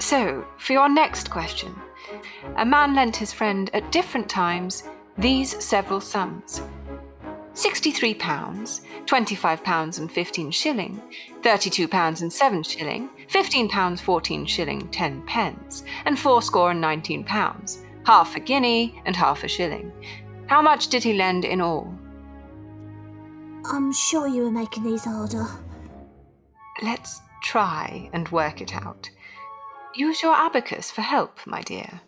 So, for your next question, a man lent his friend at different times these several sums: £63, £25 and 15 shilling, £32 and 7 shilling, £15 14 shilling 10 pence, and £fourscore and 19, half a guinea and half a shilling. How much did he lend in all? I'm sure you were making these harder. Let's try and work it out. Use your abacus for help, my dear.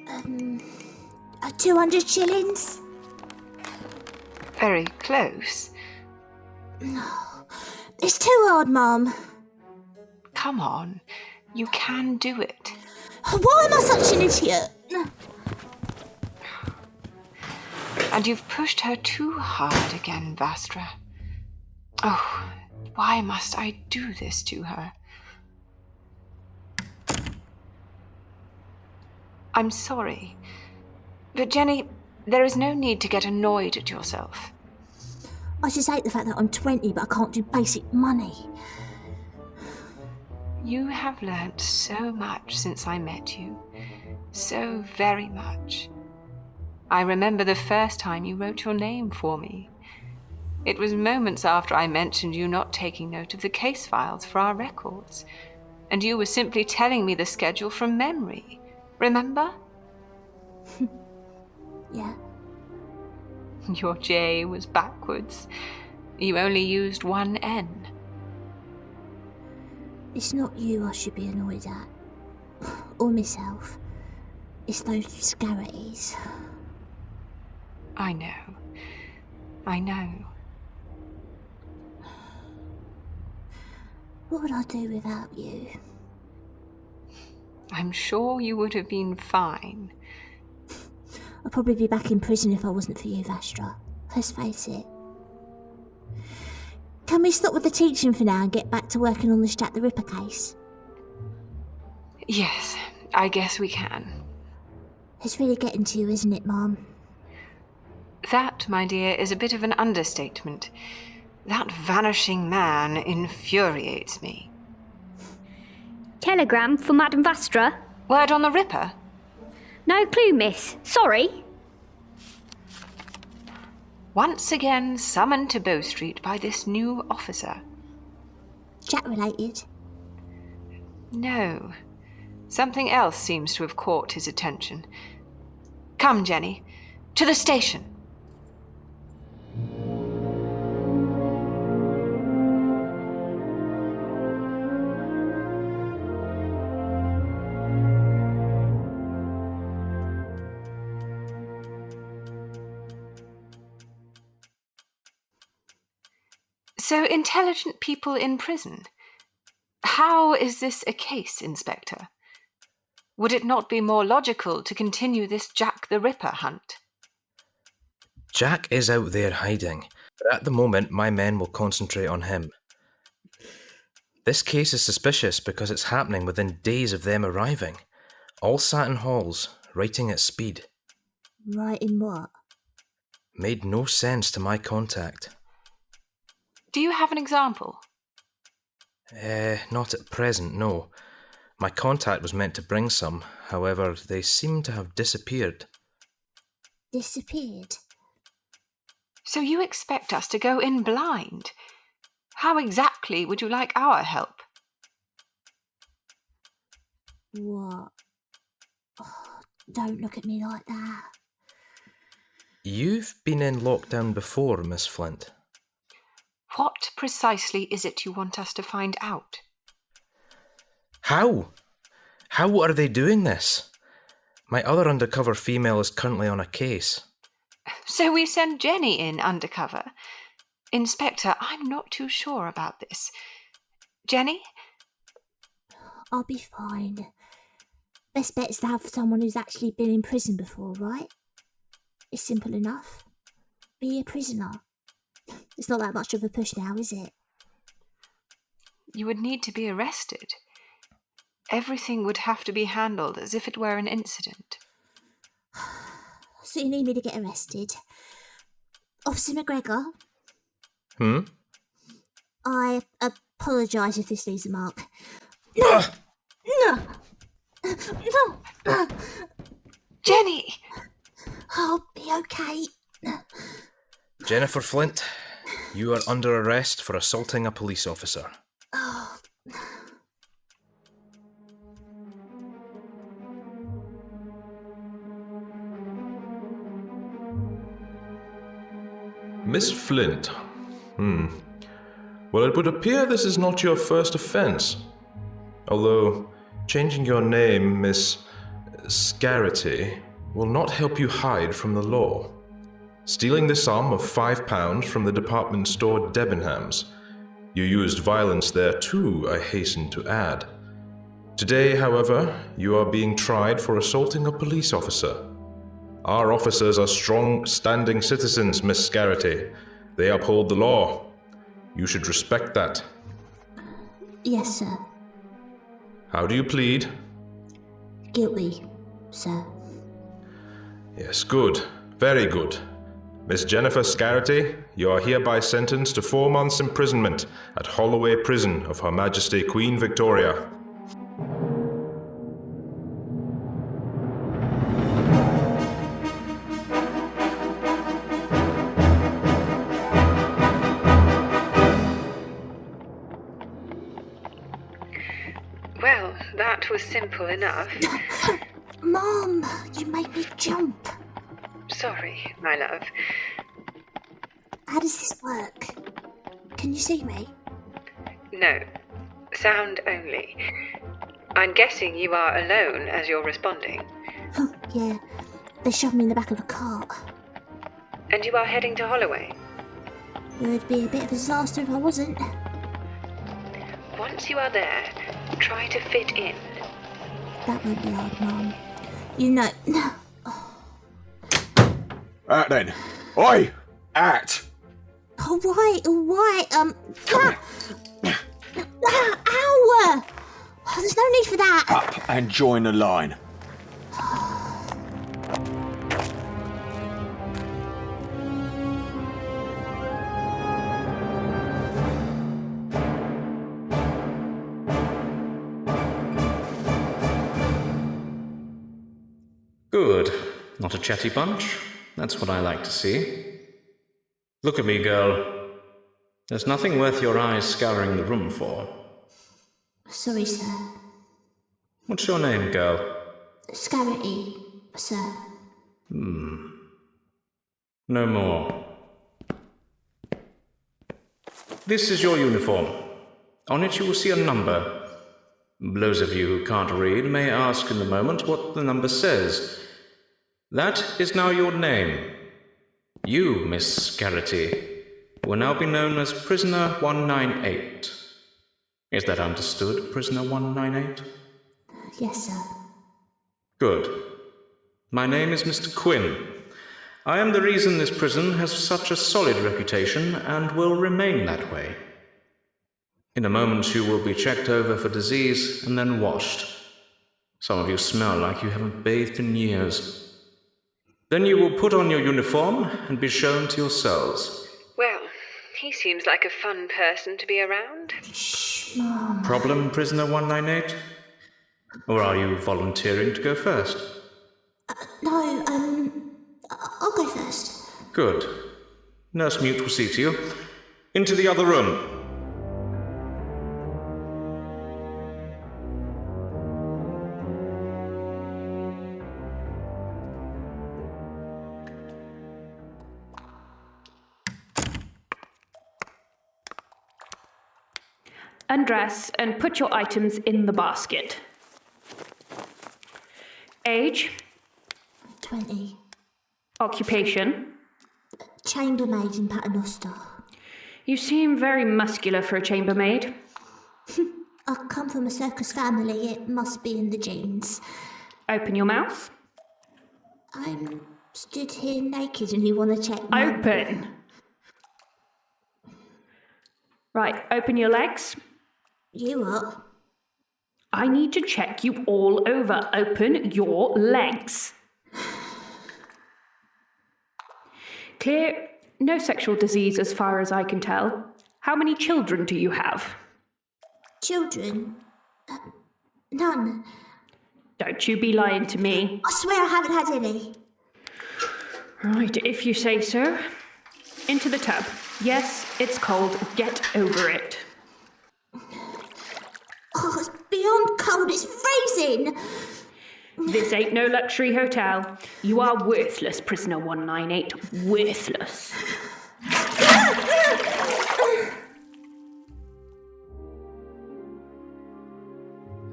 Um, 200 shillings? Very close. No, it's too hard, Mum. Come on, you can do it. Why am I such an idiot? And you've pushed her too hard again, Vastra. Oh, why must I do this to her? I'm sorry. But Jenny, there is no need to get annoyed at yourself. I just hate the fact that I'm 20 but I can't do basic money. You have learnt so much since I met you. So very much. I remember the first time you wrote your name for me. It was moments after I mentioned you not taking note of the case files for our records, and you were simply telling me the schedule from memory. Remember? Yeah. Your J was backwards. You only used one N. It's not you I should be annoyed at. Or myself. It's those scarities. I know. I know. What would I do without you? I'm sure you would have been fine. I'd probably be back in prison if I wasn't for you, Vastra. Let's face it. Can we stop with the teaching for now and get back to working on this Jack the Ripper case? Yes, I guess we can. It's really getting to you, isn't it, Mum? That, my dear, is a bit of an understatement. That vanishing man infuriates me. Telegram for Madam Vastra? Word on the Ripper? No clue, miss. Sorry. Once again summoned to Bow Street by this new officer. Jack related? No. Something else seems to have caught his attention. Come, Jenny. To the station. So intelligent people in prison. How is this a case, Inspector? Would it not be more logical to continue this Jack the Ripper hunt? Jack is out there hiding, but at the moment my men will concentrate on him. This case is suspicious because it's happening within days of them arriving. All sat in halls, writing at speed. Writing what? Made no sense to my contact. Do you have an example? Not at present, no. My contact was meant to bring some, however, they seem to have disappeared. Disappeared? So you expect us to go in blind? How exactly would you like our help? What? Oh, don't look at me like that. You've been in lockdown before, Miss Flint. What precisely is it you want us to find out? How? How are they doing this? My other undercover female is currently on a case. So we send Jenny in undercover. Inspector, I'm not too sure about this. Jenny? I'll be fine. Best bet is to have someone who's actually been in prison before, right? It's simple enough. Be a prisoner. It's not that much of a push now, is it? You would need to be arrested. Everything would have to be handled as if it were an incident. So you need me to get arrested? Officer McGregor, Hmm? I apologise if this leaves a mark. No! Jenny! I'll be okay. Jennifer Flint, you are under arrest for assaulting a police officer. Oh. Miss Flint. Well, it would appear this is not your first offense. Although, changing your name, Miss Scarity, will not help you hide from the law. Stealing the sum of £5 from the department store Debenhams. You used violence there too, I hasten to add. Today, however, you are being tried for assaulting a police officer. Our officers are strong, standing citizens, Miss Scarity. They uphold the law. You should respect that. Yes, sir. How do you plead? Guilty, sir. Yes, good. Very good. Miss Jennifer Scarity, you are hereby sentenced to 4 months' imprisonment at Holloway Prison of Her Majesty Queen Victoria. Well, that was simple enough. Mom, you made me jump. Sorry, my love. How does this work? Can you see me? No. Sound only. I'm guessing you are alone as you're responding. Yeah, they shoved me in the back of a cart. And you are heading to Holloway? It would be a bit of a disaster if I wasn't. Once you are there, try to fit in. That won't be hard, Mom. You know... Then. Oi! Act! All right. Come here. Ow! Oh, there's no need for that. Up and join the line. Good. Not a chatty bunch. That's what I like to see. Look at me, girl. There's nothing worth your eyes scouring the room for. Sorry, sir. What's your name, girl? Scarity, sir. No more. This is your uniform. On it you will see a number. Those of you who can't read may ask in a moment what the number says. That is now your name. You, Miss Scarity, will now be known as Prisoner 198. Is that understood, Prisoner 198? Yes, sir. Good. My name is Mr. Quin. I am the reason this prison has such a solid reputation and will remain that way. In a moment you will be checked over for disease and then washed. Some of you smell like you haven't bathed in years. Then you will put on your uniform and be shown to your cells. Well, he seems like a fun person to be around. Shh, Mom. Problem, Prisoner 198? Or are you volunteering to go first? No, I'll go first. Good. Nurse Mute will see to you. Into the other room. Undress and put your items in the basket. Age, 20. occupation. Chambermaid in Paternoster. You seem very muscular for a chambermaid. I come from a circus family, it must be in the genes. Open your mouth. I'm stood here naked and you want to check my... Open. Right, open your legs. You up? I need to check you all over. Open your legs. Clear No sexual disease as far as I can tell. How many children do you have? Children? None. Don't you be lying to me. I swear I haven't had any. Right, if you say so. Into the tub. Yes, it's cold. Get over it. Oh, it's beyond cold. It's freezing. This ain't no luxury hotel. You are worthless, prisoner 198. Worthless.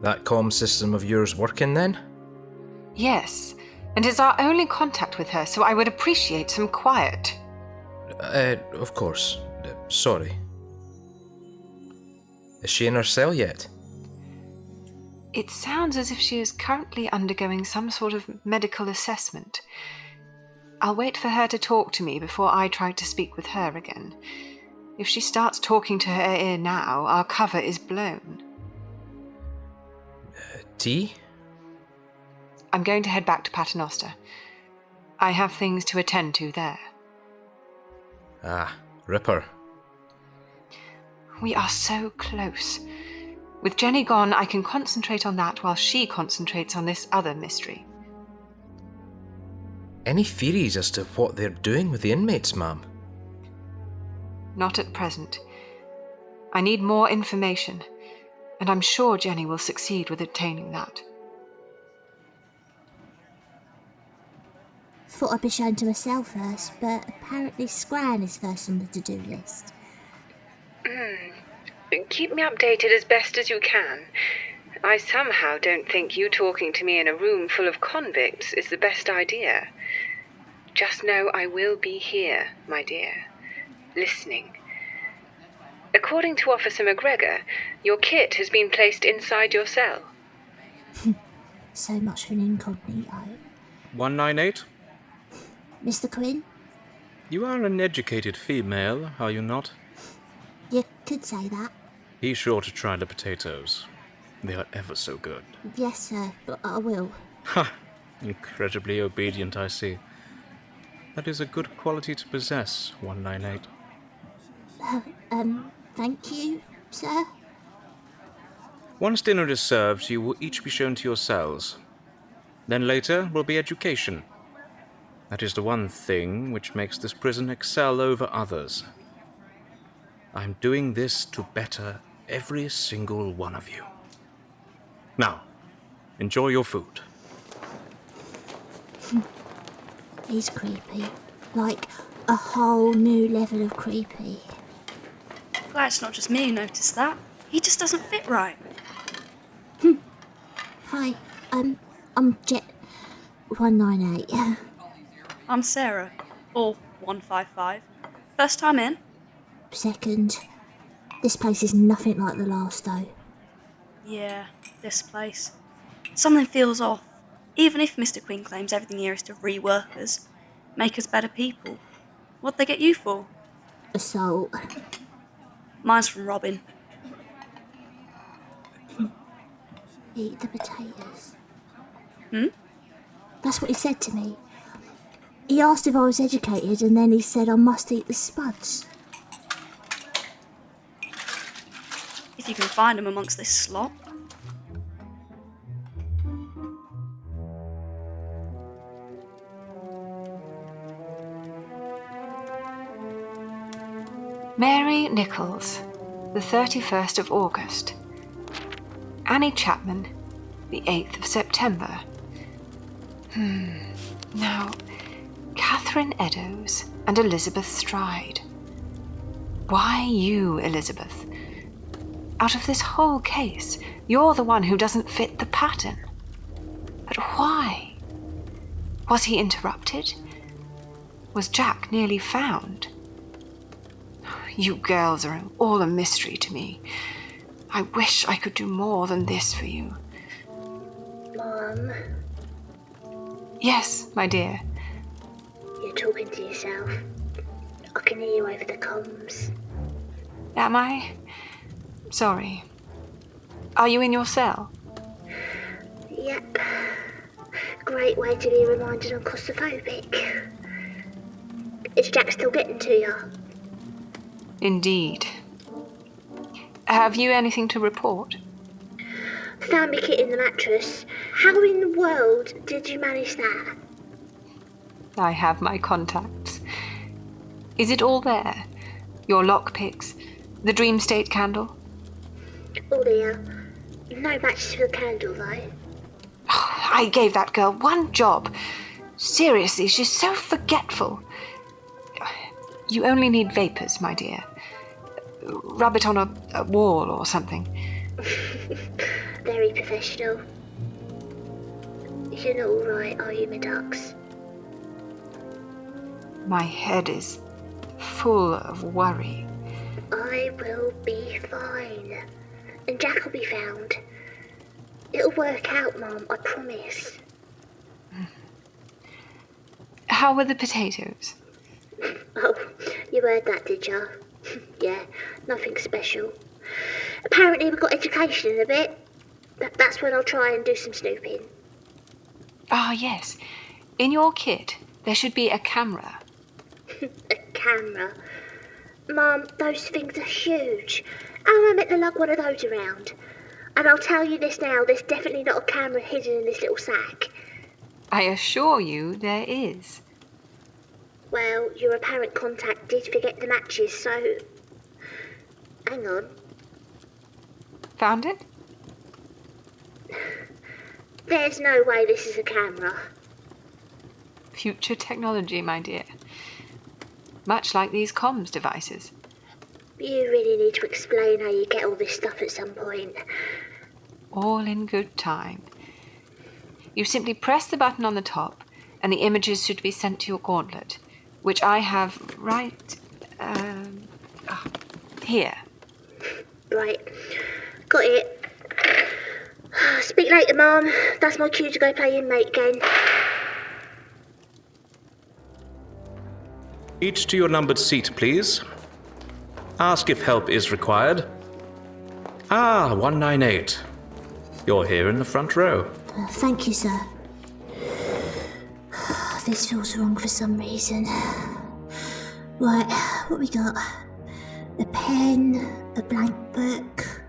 That comm system of yours working then? Yes, and it's our only contact with her, so I would appreciate some quiet. Of course. Sorry. Is she in her cell yet? It sounds as if she is currently undergoing some sort of medical assessment. I'll wait for her to talk to me before I try to speak with her again. If she starts talking to her ear now, our cover is blown. Tea? I'm going to head back to Paternoster. I have things to attend to there. Ah, Ripper. We are so close. With Jenny gone, I can concentrate on that while she concentrates on this other mystery. Any theories as to what they're doing with the inmates, ma'am? Not at present. I need more information, and I'm sure Jenny will succeed with obtaining that. Thought I'd be shown to myself first, but apparently Scran is first on the to-do list. Keep me updated as best as you can. I somehow don't think you talking to me in a room full of convicts is the best idea. Just know I will be here, my dear, listening. According to Officer McGregor, your kit has been placed inside your cell. So much for an incognito. 198? Mr. Quin? You are an educated female, are you not? You could say that. Be sure to try the potatoes. They are ever so good. Yes, sir, but I will. Ha! Incredibly obedient, I see. That is a good quality to possess, 198. Thank you, sir. Once dinner is served, you will each be shown to your cells. Then later will be education. That is the one thing which makes this prison excel over others. I'm doing this to better every single one of you. Now, enjoy your food. He's creepy. Like, a whole new level of creepy. Glad it's not just me who noticed that. He just doesn't fit right. Hi, I'm Jet 198. I'm Sarah, or 155. First time in? Second. This place is nothing like the last, though. Yeah, this place. Something feels off. Even if Mr. Quin claims everything here is to rework us, make us better people. What'd they get you for? Assault. Mine's from Robin. Eat the potatoes. Hmm? That's what he said to me. He asked if I was educated, and then he said I must eat the spuds. If you can find them amongst this slop. Mary Nichols, the 31st of August. Annie Chapman, the 8th of September. Now, Catherine Eddowes and Elizabeth Stride. Why you, Elizabeth? Out of this whole case, you're the one who doesn't fit the pattern. But why? Was he interrupted? Was Jack nearly found? You girls are all a mystery to me. I wish I could do more than this for you. Mom, Yes, my dear. you're talking to yourself. I can hear you over the comms. Am I? Sorry. Are you in your cell? Yep. Great way to be reminded I'm claustrophobic. Is Jack still getting to you? Indeed. Have you anything to report? Found me kit in the mattress. How in the world did you manage that? I have my contacts. Is it all there? Your lockpicks? The dream state candle? All there. No matches for the candle, though. I gave that girl one job. Seriously, she's so forgetful. You only need vapors, my dear. Rub it on a wall or something. Very professional. You're not all right, are you, my ducks? My head is full of worry. I will be fine. And Jack will be found. It'll work out, Mum, I promise. How were the potatoes? Oh, you heard that, did ya? Yeah, nothing special. Apparently we've got education in a bit. That's when I'll try and do some snooping. Ah, yes. In your kit, there should be a camera. A camera? Mum, those things are huge. How am I meant to lug one of those around? And I'll tell you this now, there's definitely not a camera hidden in this little sack. I assure you there is. Well, your apparent contact did forget the matches, so... Hang on. Found it? There's no way this is a camera. Future technology, my dear. Much like these comms devices. You really need to explain how you get all this stuff at some point. All in good time. You simply press the button on the top, and the images should be sent to your gauntlet, which I have right... here. Right. Got it. Speak later, Mum. That's my cue to go play Inmate again. Each to your numbered seat, please. Ask if help is required. 198. You're here in the front row. Thank you, sir. This feels wrong for some reason. Right, what we got? A pen, a blank book.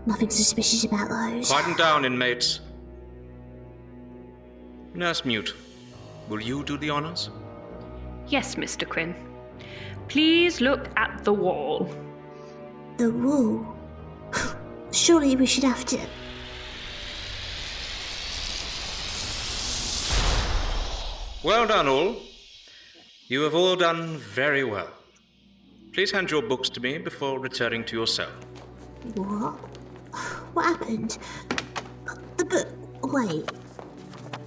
Nothing suspicious about those. Quieten down, inmates. Nurse Mute, will you do the honors? Yes, Mr. Quin. Please look at the wall. The wall? Surely we should have to... Well done, all. You have all done very well. Please hand your books to me before returning to your cell. What? What happened? The book... Wait.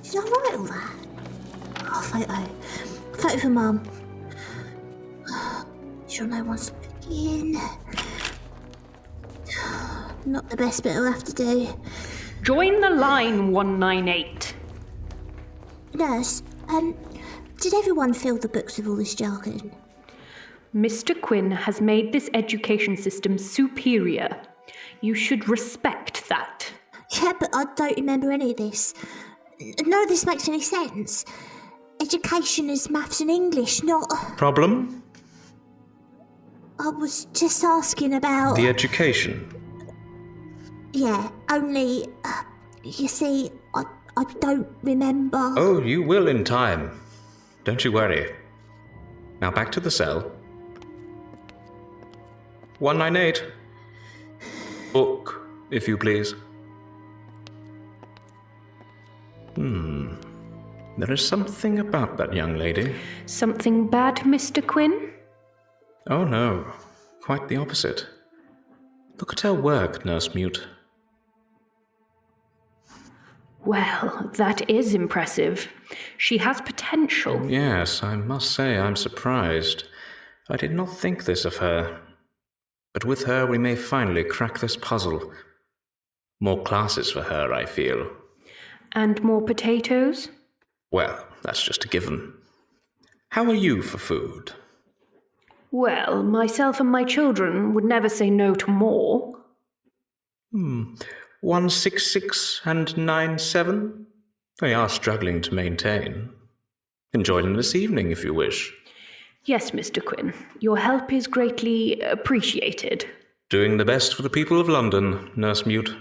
Did I write all that? Oh, photo. Photo for Mum. Sure no one's looking. Not the best bit I'll have to do. Join the line, 198. Nurse, did everyone fill the books with all this jargon? Mr. Quin has made this education system superior. You should respect that. Yeah, but I don't remember any of this. None of this makes any sense. Education is maths and English, not... Problem? I was just asking about... The education. Yeah, only... you see, I don't remember... Oh, you will in time. Don't you worry. Now back to the cell. 198. Book, if you please. There is something about that young lady. Something bad, Mr. Quin? Oh no, quite the opposite. Look at her work, Nurse Mute. Well, that is impressive. She has potential. Yes, I must say I'm surprised. I did not think this of her. But with her we may finally crack this puzzle. More classes for her, I feel. And more potatoes? Well, that's just a given. How are you for food? Well, myself and my children would never say no to more. 166 and 97? They are struggling to maintain. Enjoy them this evening if you wish. Yes, Mr. Quin. Your help is greatly appreciated. Doing the best for the people of London, Nurse Mute.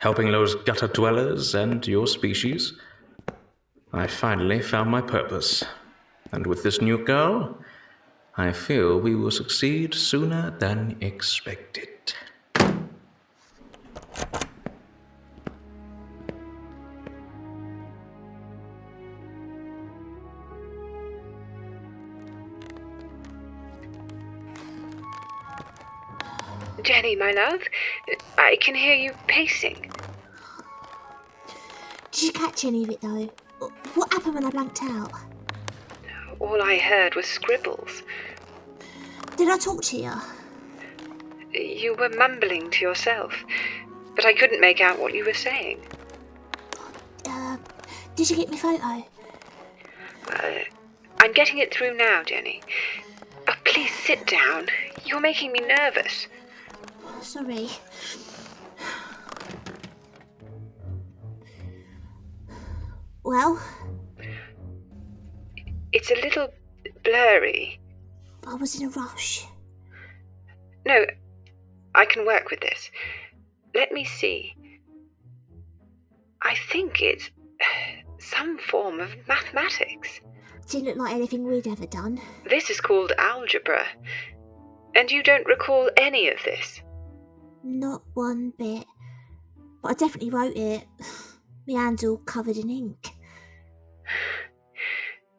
Helping those gutter dwellers and your species. I finally found my purpose. And with this new girl, I feel we will succeed sooner than expected. Jenny, my love, I can hear you pacing. Did you catch any of it, though? What happened when I blanked out? All I heard was scribbles. Did I talk to you? You were mumbling to yourself, but I couldn't make out what you were saying. Did you get my photo? I'm getting it through now, Jenny. Oh, please sit down. You're making me nervous. Sorry. Well? It's a little blurry. I was in a rush. No, I can work with this. Let me see. I think it's some form of mathematics. Didn't look like anything we'd ever done. This is called algebra. And you don't recall any of this? Not one bit. But I definitely wrote it. My hand's all covered in ink.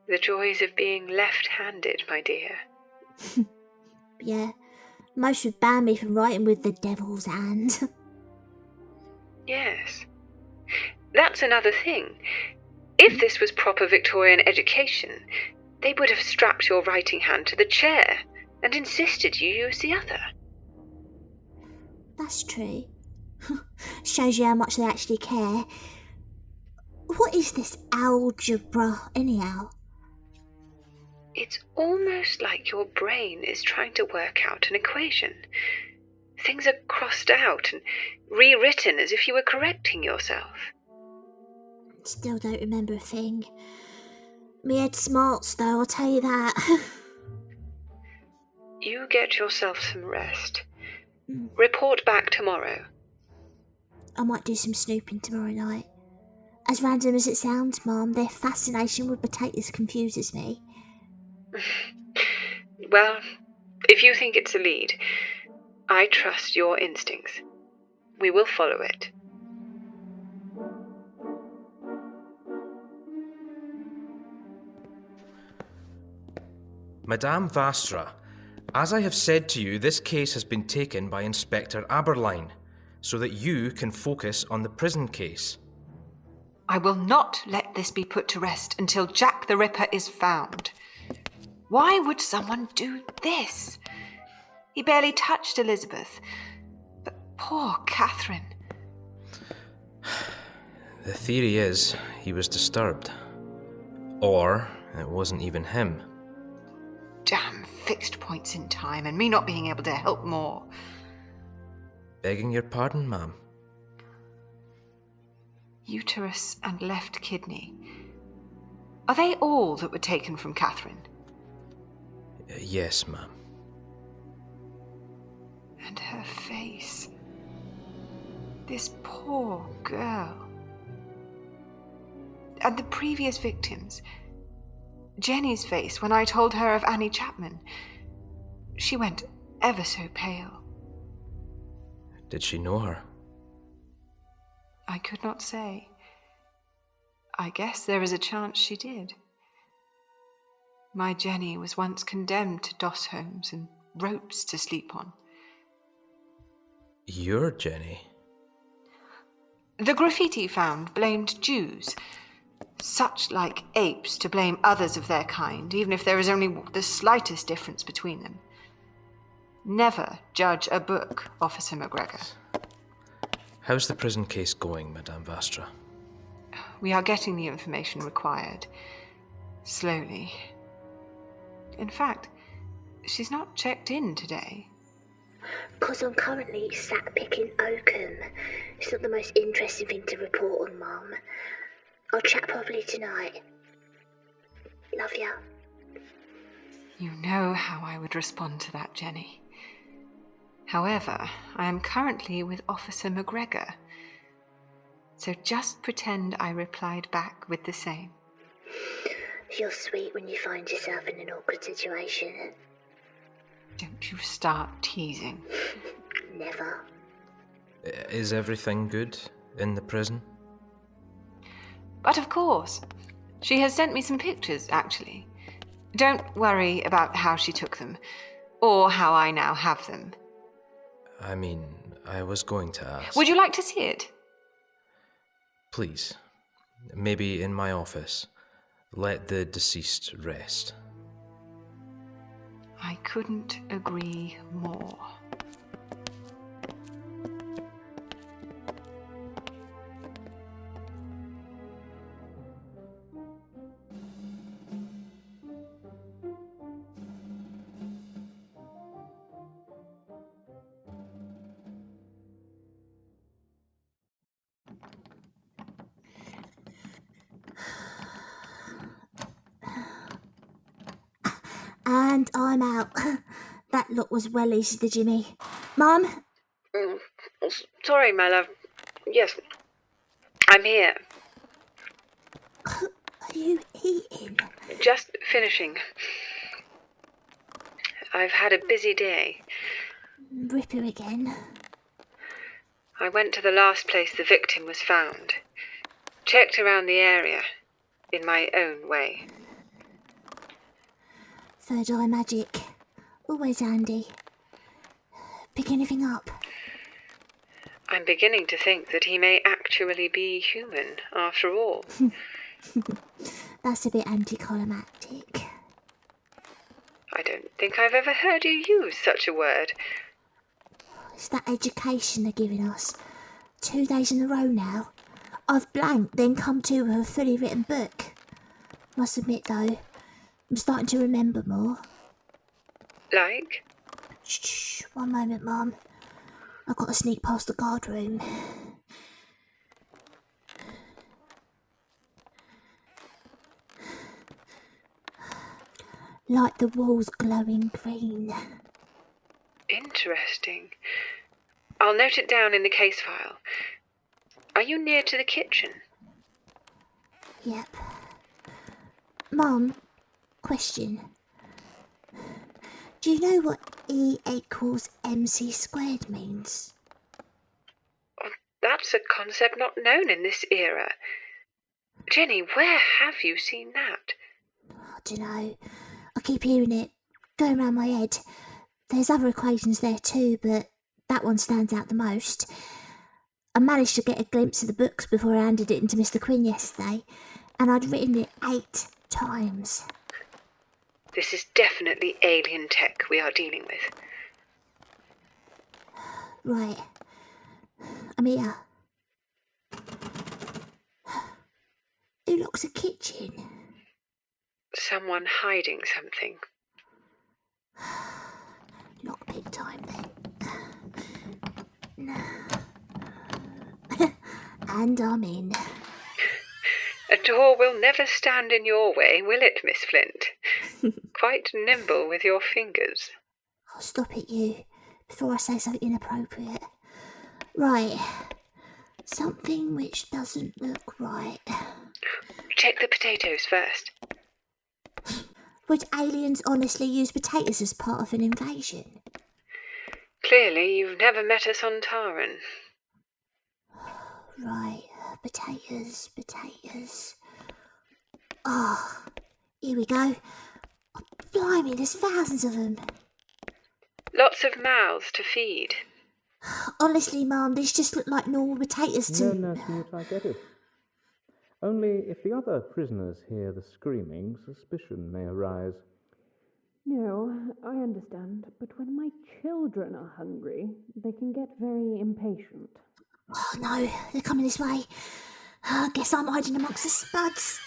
The joys of being left-handed, my dear. Yeah, most would ban me from writing with the devil's hand. Yes. That's another thing. If this was proper Victorian education, they would have strapped your writing hand to the chair and insisted you use the other. That's true. Shows you how much they actually care. What is this algebra, anyhow? It's almost like your brain is trying to work out an equation. Things are crossed out and rewritten as if you were correcting yourself. Still don't remember a thing. Me head smarts though, I'll tell you that. You get yourself some rest. Report back tomorrow. I might do some snooping tomorrow night. As random as it sounds, Mum, their fascination with potatoes confuses me. Well, if you think it's a lead, I trust your instincts. We will follow it. Madame Vastra, as I have said to you, this case has been taken by Inspector Aberline, so that you can focus on the prison case. I will not let this be put to rest until Jack the Ripper is found. Why would someone do this? He barely touched Elizabeth. But poor Catherine. The theory is he was disturbed. Or it wasn't even him. Damn fixed points in time and me not being able to help more. Begging your pardon, ma'am? Uterus and left kidney. Are they all that were taken from Catherine? Yes, ma'am. And her face. This poor girl. And the previous victims. Jenny's face when I told her of Annie Chapman. She went ever so pale. Did she know her? I could not say. I guess there is a chance she did. My Jenny was once condemned to doss homes and ropes to sleep on. Your Jenny? The graffiti found blamed Jews. Such like apes to blame others of their kind, even if there is only the slightest difference between them. Never judge a book, Officer McGregor. How's the prison case going, Madame Vastra? We are getting the information required. Slowly. In fact, she's not checked in today. 'Cause I'm currently sat picking oakum. It's not the most interesting thing to report on, Mum. I'll chat properly tonight. Love ya. You know how I would respond to that, Jenny. However, I am currently with Officer McGregor, so just pretend I replied back with the same. You're sweet when you find yourself in an awkward situation. Don't you start teasing. Never. Is everything good in the prison? But of course. She has sent me some pictures, actually. Don't worry about how she took them, or how I now have them. I mean, I was going to ask. Would you like to see it? Please. Maybe in my office. Let the deceased rest. I couldn't agree more. And I'm out. That look was well easy to Jimi. Mum? Sorry, my love. Yes, I'm here. Are you eating? Just finishing. I've had a busy day. Ripper again. I went to the last place the victim was found. Checked around the area, in my own way. Third eye magic. Always handy. Pick anything up? I'm beginning to think that he may actually be human, after all. That's a bit anticlimactic. I don't think I've ever heard you use such a word. It's that education they're giving us. 2 days in a row now. I've blanked, then come to with a fully written book. Must admit, though, I'm starting to remember more. Like? Shh, one moment, Mum. I've got to sneak past the guard room. Like the walls glowing green. Interesting. I'll note it down in the case file. Are you near to the kitchen? Yep. Mum, question. Do you know what E equals MC squared means? Oh, that's a concept not known in this era. Jenny, where have you seen that? I dunno. I keep hearing it going round my head. There's other equations there too, but that one stands out the most. I managed to get a glimpse of the books before I handed it into Mr Quin yesterday, and I'd written it 8 times. This is definitely alien tech we are dealing with. Right. I'm here. Who locks the kitchen? Someone hiding something. Lockpick time then. And I'm in. A door will never stand in your way, will it, Miss Flint? Quite nimble with your fingers. I'll stop it, you, before I say something inappropriate. Right. Something which doesn't look right. Check the potatoes first. Would aliens honestly use potatoes as part of an invasion? Clearly, you've never met us on Taran. Right, potatoes. Oh, here we go. Oh, blimey, there's thousands of them. Lots of mouths to feed. Honestly, Mum, these just look like normal potatoes to... No, Nurse Newt, I get it. Only if the other prisoners hear the screaming, suspicion may arise. No, I understand, but when my children are hungry, they can get very impatient. Oh no, they're coming this way. I guess I'm hiding amongst the spuds.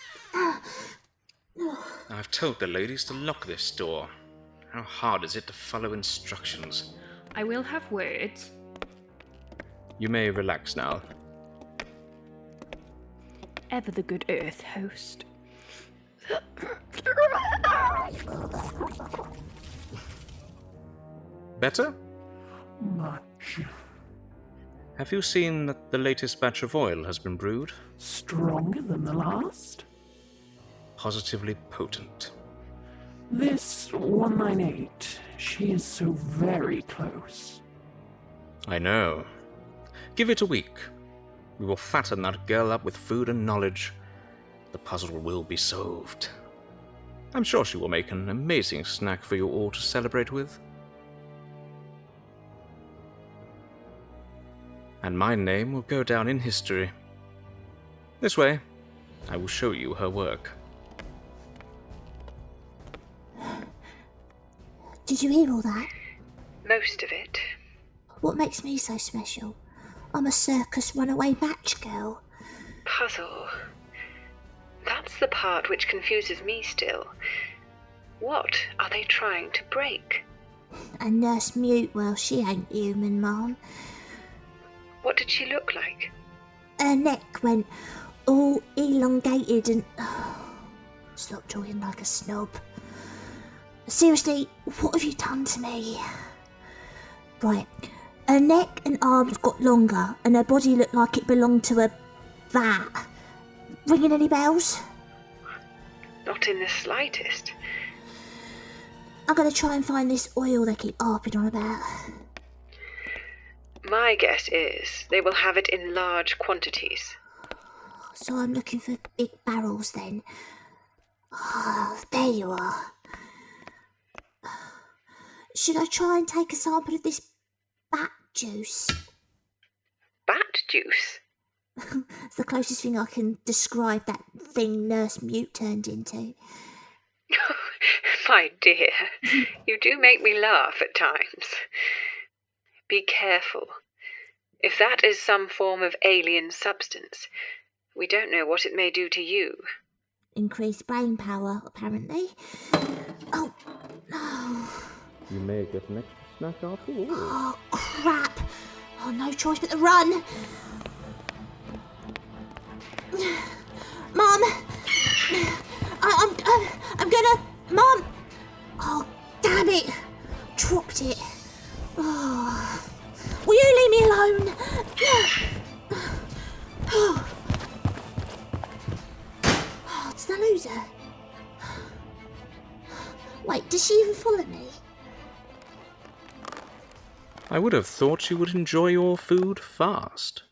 I've told the ladies to lock this door. How hard is it to follow instructions? I will have words. You may relax now. Ever the good earth host. Better? Much. Have you seen that the latest batch of oil has been brewed? Stronger than the last? Positively potent. This 198, she is so very close. I know. Give it a week. We will fatten that girl up with food and knowledge. The puzzle will be solved. I'm sure she will make an amazing snack for you all to celebrate with. And my name will go down in history. This way, I will show you her work. Did you hear all that? Most of it. What makes me so special? I'm a circus runaway batch girl. Puzzle. That's the part which confuses me still. What are they trying to break? A nurse mute, well, she ain't human, Mum. What did she look like? Her neck went all elongated and... Stop talking like a snob. Seriously, what have you done to me? Right, her neck and arms got longer and her body looked like it belonged to a vat. Ringing any bells? Not in the slightest. I'm gonna try and find this oil they keep harping on about. My guess is they will have it in large quantities. So I'm looking for big barrels then. Oh, there you are. Should I try and take a sample of this bat juice? Bat juice? It's the closest thing I can describe that thing Nurse Mute turned into. My dear, you do make me laugh at times. Be careful. If that is some form of alien substance, we don't know what it may do to you. Increased brain power, apparently. Oh, no. You may get an extra snack after all. Oh, crap. Oh, no choice but to run. Mum! I'm gonna... Mum! Oh, damn it! Dropped it. Oh. Will you leave me alone? Oh, did I lose her? Wait, does she even follow me? I would have thought you would enjoy your food fast.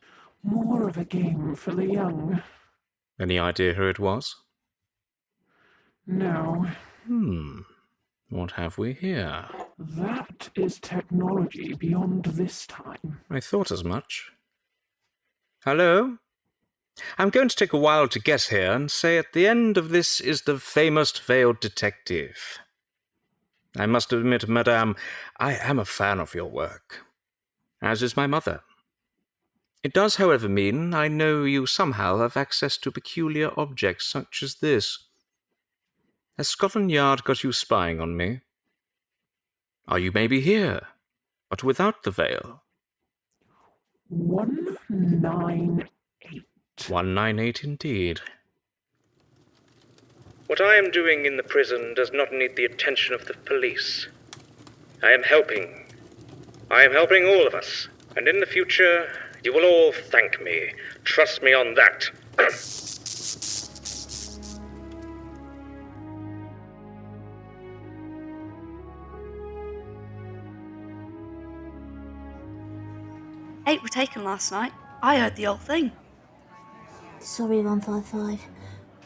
More of a game for the young. Any idea who it was? No. What have we here? That is technology beyond this time. I thought as much. Hello? I'm going to take a while to get here and say at the end of this is the famous veiled detective. I must admit, madame, I am a fan of your work, as is my mother. It does, however, mean I know you somehow have access to peculiar objects such as this. Has Scotland Yard got you spying on me? Are you maybe here, but without the veil? 198. 198 indeed. What I am doing in the prison does not need the attention of the police. I am helping. I am helping all of us, and in the future, you will all thank me. Trust me on that. Eight were taken last night. I heard the whole thing. Sorry, 155.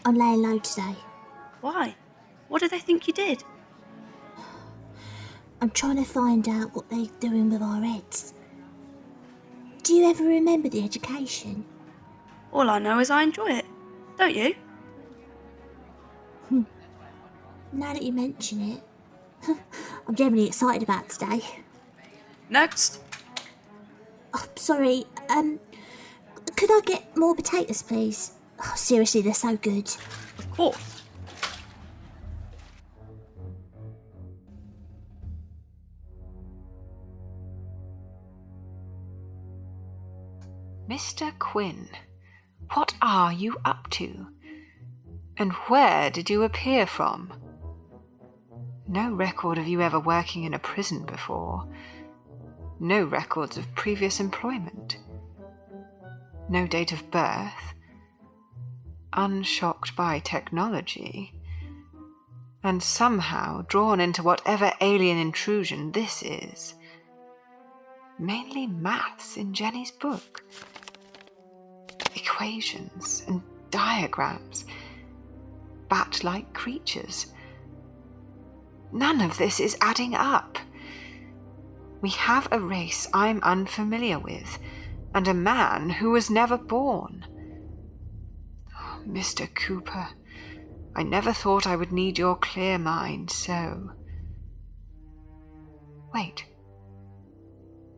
I'm laying low today. Why? What do they think you did? I'm trying to find out what they're doing with our heads. Do you ever remember the education? All I know is I enjoy it. Don't you? Now that you mention it, I'm genuinely excited about today. Next. Oh, sorry, could I get more potatoes, please? Oh, seriously, they're so good. Of course. Mr. Quin, what are you up to? And where did you appear from? No record of you ever working in a prison before. No records of previous employment. No date of birth. Unshocked by technology. And somehow drawn into whatever alien intrusion this is. Mainly maths in Jenny's book. Equations and diagrams. Bat-like creatures. None of this is adding up. We have a race I'm unfamiliar with, and a man who was never born. Oh, Mr. Cooper, I never thought I would need your clear mind so. Wait.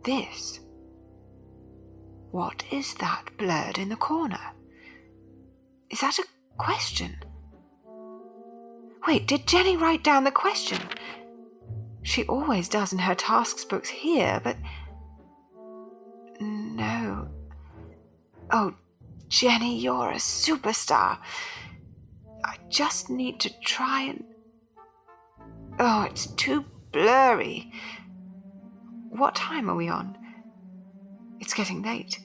This. What is that blurred in the corner? Is that a question? Wait, did Jenny write down the question? She always does in her tasks books here, but... No. Oh, Jenny, you're a superstar. I just need to try and... Oh, it's too blurry. What time are we on? It's getting late.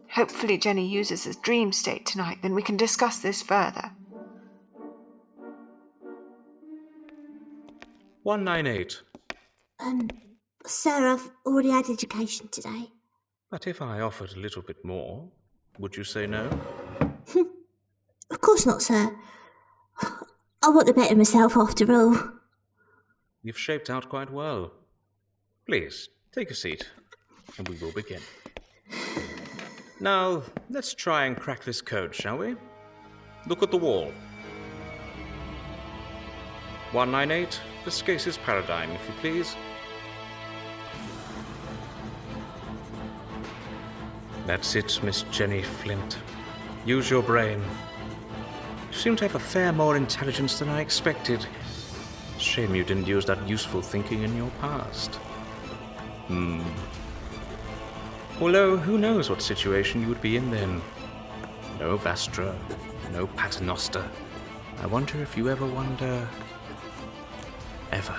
Hopefully Jenny uses a dream state tonight, then we can discuss this further. 198. Sir, I've already had education today. But if I offered a little bit more, would you say no? Of course not, sir. I want to better myself after all. You've shaped out quite well. Please, take a seat, and we will begin. Now, let's try and crack this code, shall we? Look at the wall. 198, this case is paradigm, if you please. That's it, Miss Jenny Flint. Use your brain. You seem to have a fair more intelligence than I expected. Shame you didn't use that useful thinking in your past. Although, who knows what situation you would be in then? No Vastra, no Paternoster. I wonder if you ever wonder... ever.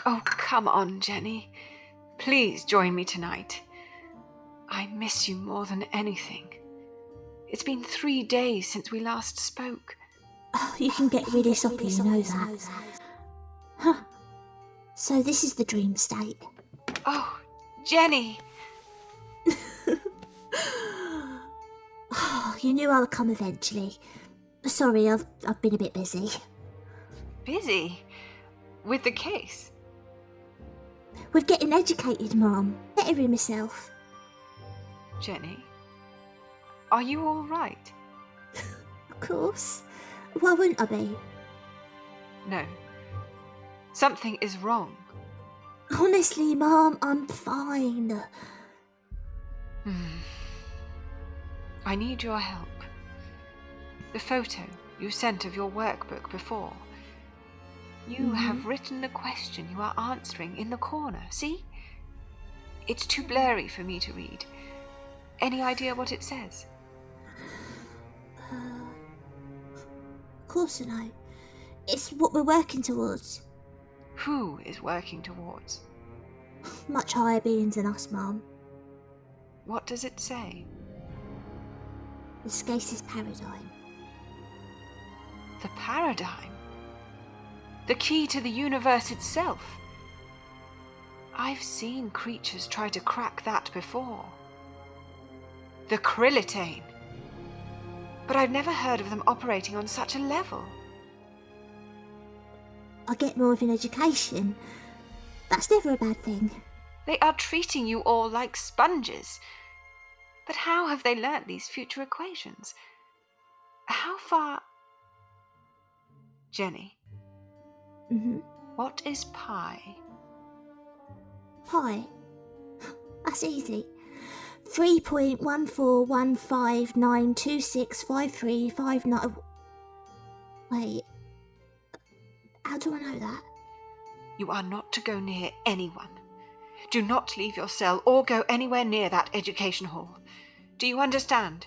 Oh, come on, Jenny. Please join me tonight. I miss you more than anything. It's been 3 days since we last spoke. Oh, you can get really soppy, you know that. Huh. So this is the dream state. Oh, Jenny! Oh, you knew I would come eventually. Sorry, I've been a bit busy. Busy? With the case? With getting educated, Mum. Bettering myself. Jenny, are you all right? Of course. Why wouldn't I be? No. Something is wrong. Honestly, Mum, I'm fine. I need your help. The photo you sent of your workbook before. You have written the question you are answering in the corner, see? It's too blurry for me to read. Any idea what it says? Of course I know. It's what we're working towards. Who is working towards? Much higher beings than us, Mum. What does it say? The Scace's paradigm. The paradigm? The key to the universe itself? I've seen creatures try to crack that before. The Krillitane. But I've never heard of them operating on such a level. I get more of an education. That's never a bad thing. They are treating you all like sponges. But how have they learnt these future equations? How far... Jenny. What is pi? Pi? That's easy. 3.14159265359... Wait. How do I know that? You are not to go near anyone. Do not leave your cell or go anywhere near that education hall. Do you understand?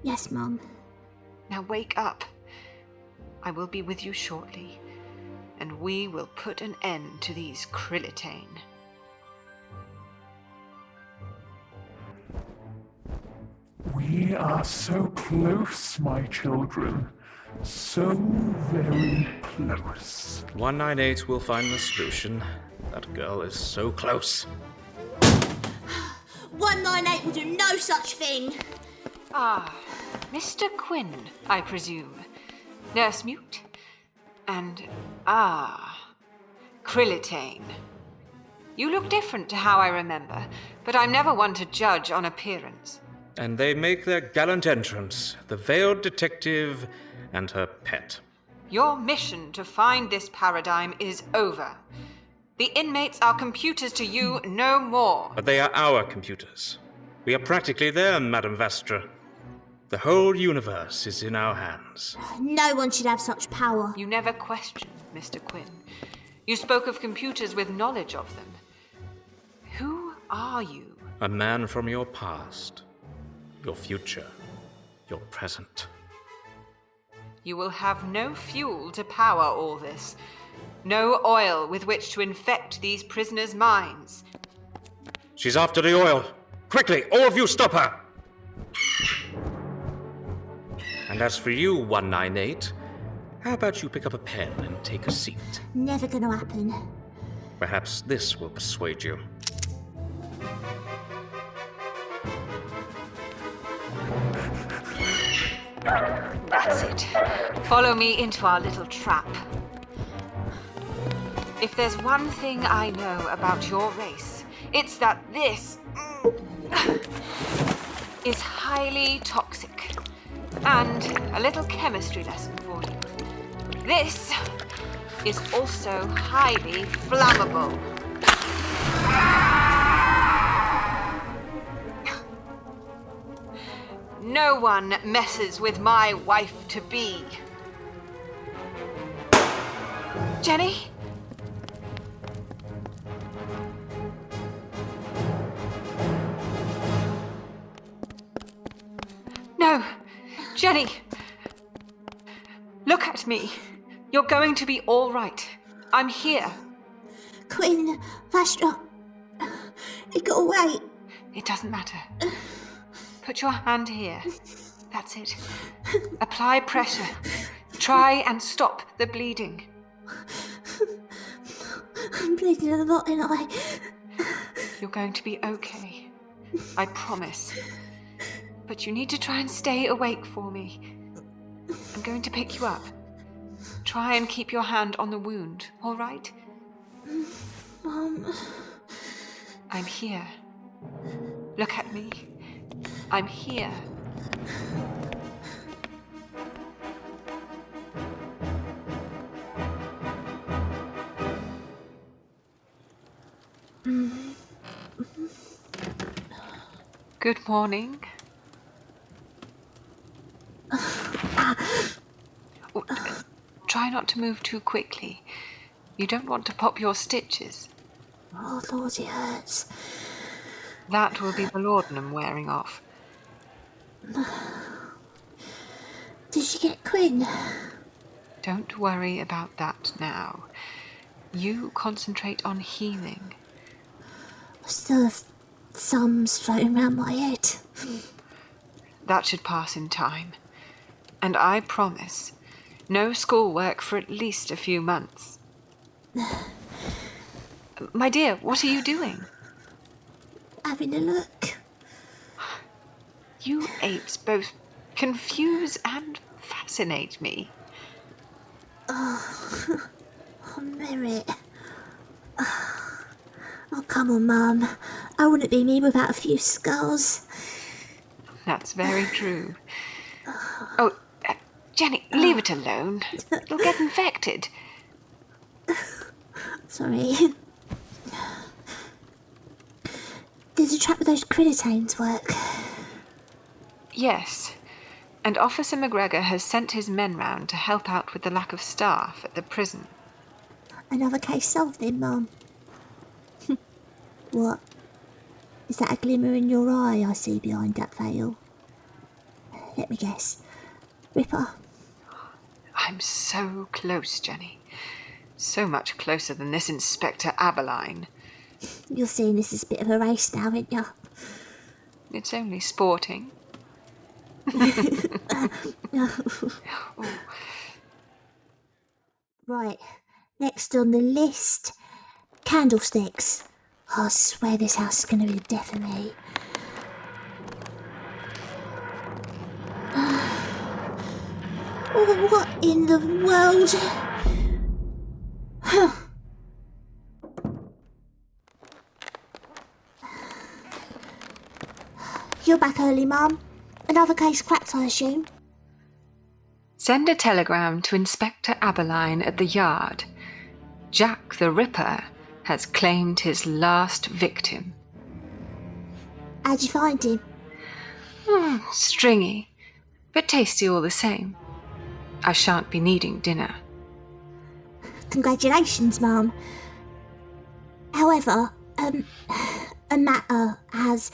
Yes, Mum. Now wake up. I will be with you shortly, and we will put an end to these Krillitane. We are so close, my children. So very close. 198 will find the solution. That girl is so close. 198 will do no such thing. Ah, Mr. Quin, I presume. Nurse Mute? And, Krillitane. You look different to how I remember, but I'm never one to judge on appearance. And they make their gallant entrance, the veiled detective and her pet. Your mission to find this paradigm is over. The inmates are computers to you no more. But they are our computers. We are practically them, Madame Vastra. The whole universe is in our hands. No one should have such power. You never questioned, Mr. Quin. You spoke of computers with knowledge of them. Who are you? A man from your past, your future, your present. You will have no fuel to power all this. No oil with which to infect these prisoners' minds. She's after the oil. Quickly, all of you stop her! And as for you, 198, how about you pick up a pen and take a seat? Never gonna happen. Perhaps this will persuade you. That's it. Follow me into our little trap. If there's one thing I know about your race, it's that this is highly toxic. And a little chemistry lesson for you. This is also highly flammable. No one messes with my wife-to-be. Jenny? No, Jenny. Look at me. You're going to be all right. I'm here. Quin, Vastra, he got away. It doesn't matter. Put your hand here. That's it. Apply pressure. Try and stop the bleeding. I'm bleeding a lot, ain't I? You're going to be okay. I promise. But you need to try and stay awake for me. I'm going to pick you up. Try and keep your hand on the wound, all right? Mum. I'm here. Look at me. I'm here. Good morning. Try not to move too quickly. You don't want to pop your stitches. Oh, Lord, it hurts. That will be the laudanum wearing off. Did you get Quin? Don't worry about that now. You concentrate on healing. I still have thumbs floating around my head. That should pass in time. And I promise, no schoolwork for at least a few months. My dear, what are you doing? Having a look. You apes both confuse and fascinate me. Oh, Merit. Oh, come on, Mum. I wouldn't be me without a few scars. That's very true. Oh, Jenny, leave it alone. You'll get infected. Sorry. Did the trap with those Krillitanes work? Yes, and Officer McGregor has sent his men round to help out with the lack of staff at the prison. Another case solved then, Mum. What? Is that a glimmer in your eye I see behind that veil? Let me guess. Ripper? I'm so close, Jenny. So much closer than this Inspector Aberline. You're seeing this as a bit of a race now, aren't you? It's only sporting. Right, next on the list, candlesticks. I swear this house is going to be the death of me. Oh, what in the world? You're back early, Mum. Another case cracked, I assume. Send a telegram to Inspector Aberline at the Yard. Jack the Ripper has claimed his last victim. How'd you find him? Stringy, but tasty all the same. I shan't be needing dinner. Congratulations, Mum. However, a matter has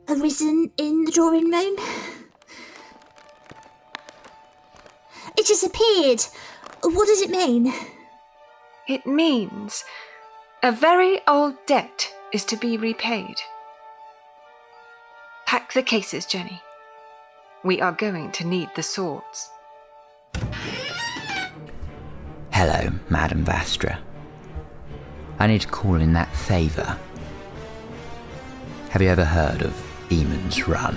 arisen in the drawing room. It just appeared. What does it mean? It means a very old debt is to be repaid. Pack the cases, Jenny. We are going to need the swords. Hello, Madam Vastra. I need to call in that favour. Have you ever heard of Eamon's Run?